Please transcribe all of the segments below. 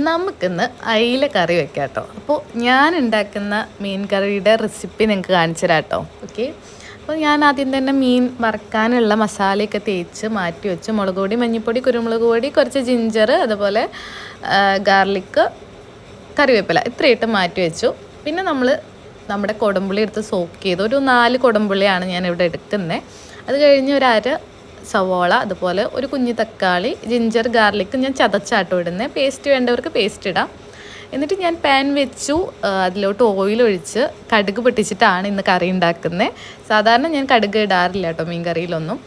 നമുക്കിന്ന് അയില കറി വെക്കാം കേട്ടോ. അപ്പോൾ ഞാൻ ഉണ്ടാക്കുന്ന മീൻ കറിയുടെ റെസിപ്പി നിങ്ങൾക്ക് കാണിച്ചു തരാം കേട്ടോ. ഓക്കെ, അപ്പോൾ ഞാൻ ആദ്യം തന്നെ മീൻ വറക്കാനുള്ള മസാലയൊക്കെ തേച്ച് മാറ്റി വെച്ച് മുളക് പൊടി, മഞ്ഞൾപ്പൊടി, കുരുമുളക് പൊടി, കുറച്ച് ജിഞ്ചർ, അതുപോലെ ഗാർലിക്ക്, കറിവേപ്പില ഇത്രയിട്ട് മാറ്റി വെച്ചു. പിന്നെ നമ്മുടെ കൊടമ്പുള്ളി എടുത്ത് സോക്ക് ചെയ്തു. ഒരു 4 കൊടമ്പുള്ളിയാണ് ഞാനിവിടെ എടുക്കുന്നത്. അത് കഴിഞ്ഞ് ഒരു അര സവോള, അതുപോലെ ഒരു കുഞ്ഞു തക്കാളി, ജിഞ്ചർ, ഗാർലിക്ക് ഞാൻ ചതച്ചാട്ടോ ഇടുന്നത്. പേസ്റ്റ് വേണ്ടവർക്ക് പേസ്റ്റ് ഇടാം. എന്നിട്ട് ഞാൻ പാൻ വെച്ചു. അതിലോട്ട് ഓയിൽ ഒഴിച്ച് കടുക് പൊട്ടിച്ചിട്ടാണ് ഇന്ന് കറി ഉണ്ടാക്കുന്നത്. സാധാരണ ഞാൻ കടുക് ഇടാറില്ല കേട്ടോ മീൻ കറിയിലൊന്നും.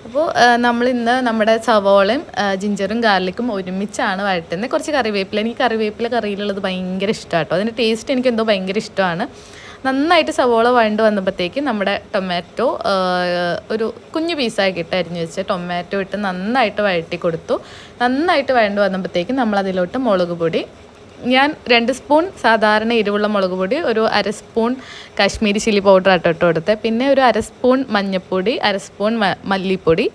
അപ്പോൾ നമ്മളിന്ന് നമ്മുടെ സവോളയും ജിഞ്ചറും ഗാർലിക്കും ഒരുമിച്ചാണ് വഴറ്റുന്നത്. കുറച്ച് കറിവേപ്പില, എനിക്ക് കറിവേപ്പില കറിയിലുള്ളത് ഭയങ്കര ഇഷ്ടമാണ് കേട്ടോ. അതിൻ്റെ ടേസ്റ്റ് എനിക്ക് എന്തോ ഭയങ്കര ഇഷ്ടമാണ്. നന്നായിട്ട് സവോള വഴണ്ട് വന്നപ്പോഴത്തേക്ക് നമ്മുടെ ടൊമാറ്റോ ഒരു കുഞ്ഞു പീസാക്കിയിട്ട് അരിഞ്ഞ് വെച്ച് ടൊമാറ്റോ ഇട്ട് നന്നായിട്ട് വഴറ്റി കൊടുത്തു. നന്നായിട്ട് വഴണ്ട് വന്നപ്പോഴത്തേക്ക് നമ്മളതിലോട്ട് മുളക് പൊടി, ഞാൻ 2 സ്പൂൺ സാധാരണ എരിവുള്ള മുളക് പൊടി, ഒരു അര സ്പൂൺ കാശ്മീരി ചില്ലി പൗഡർ ഇട്ട് കൊടുത്തത്, പിന്നെ ഒരു അര സ്പൂൺ മഞ്ഞൾപ്പൊടി, അര സ്പൂൺ മല്ലിപ്പൊടി,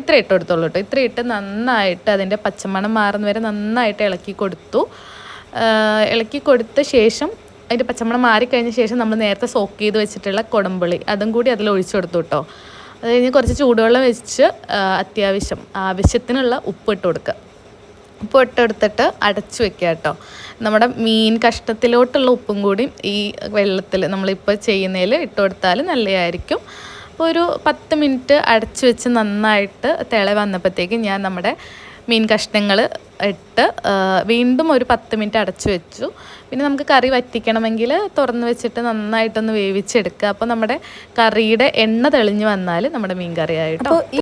ഇത്ര ഇട്ട് കൊടുത്തോളൂ കേട്ടോ. ഇത്ര ഇട്ട് നന്നായിട്ട് അതിൻ്റെ പച്ചമണം മാറുന്ന വരെ നന്നായിട്ട് ഇളക്കി കൊടുത്തു. ഇളക്കി കൊടുത്ത ശേഷം അതിൻ്റെ പച്ചമണം മാറിക്കഴിഞ്ഞ ശേഷം നമ്മൾ നേരത്തെ സോക്ക് ചെയ്ത് വെച്ചിട്ടുള്ള കൊടമ്പുളി അതും കൂടി അതിൽ ഒഴിച്ചു കൊടുത്തു കേട്ടോ. അത് കഴിഞ്ഞ് കുറച്ച് ചൂടുവെള്ളം വെച്ച് ആവശ്യത്തിനുള്ള ഉപ്പ് ഇട്ട് കൊടുക്കുക. ഉപ്പ് ഇട്ടെടുത്തിട്ട് അടച്ചു വെക്കുക കേട്ടോ. നമ്മുടെ മീൻ കഷ്ണത്തിലോട്ടുള്ള ഉപ്പും കൂടി ഈ വെള്ളത്തിൽ നമ്മളിപ്പോൾ ചെയ്യുന്നതിൽ ഇട്ട് കൊടുത്താൽ നല്ലതായിരിക്കും. അപ്പോൾ ഒരു 10 മിനിറ്റ് അടച്ചു വെച്ച് നന്നായിട്ട് തിള വന്നപ്പോഴത്തേക്ക് ഞാൻ നമ്മുടെ മീൻ കഷ്ണങ്ങൾ ഇട്ട് വീണ്ടും ഒരു 10 മിനിറ്റ് അടച്ചു വെച്ചു. പിന്നെ നമുക്ക് കറി വറ്റിക്കണമെങ്കിൽ തുറന്ന് വെച്ചിട്ട് നന്നായിട്ടൊന്ന് വേവിച്ചെടുക്കുക. അപ്പോൾ നമ്മുടെ കറിയുടെ എണ്ണ തെളിഞ്ഞ് വന്നാൽ നമ്മുടെ മീൻ കറി ആയിട്ടോ.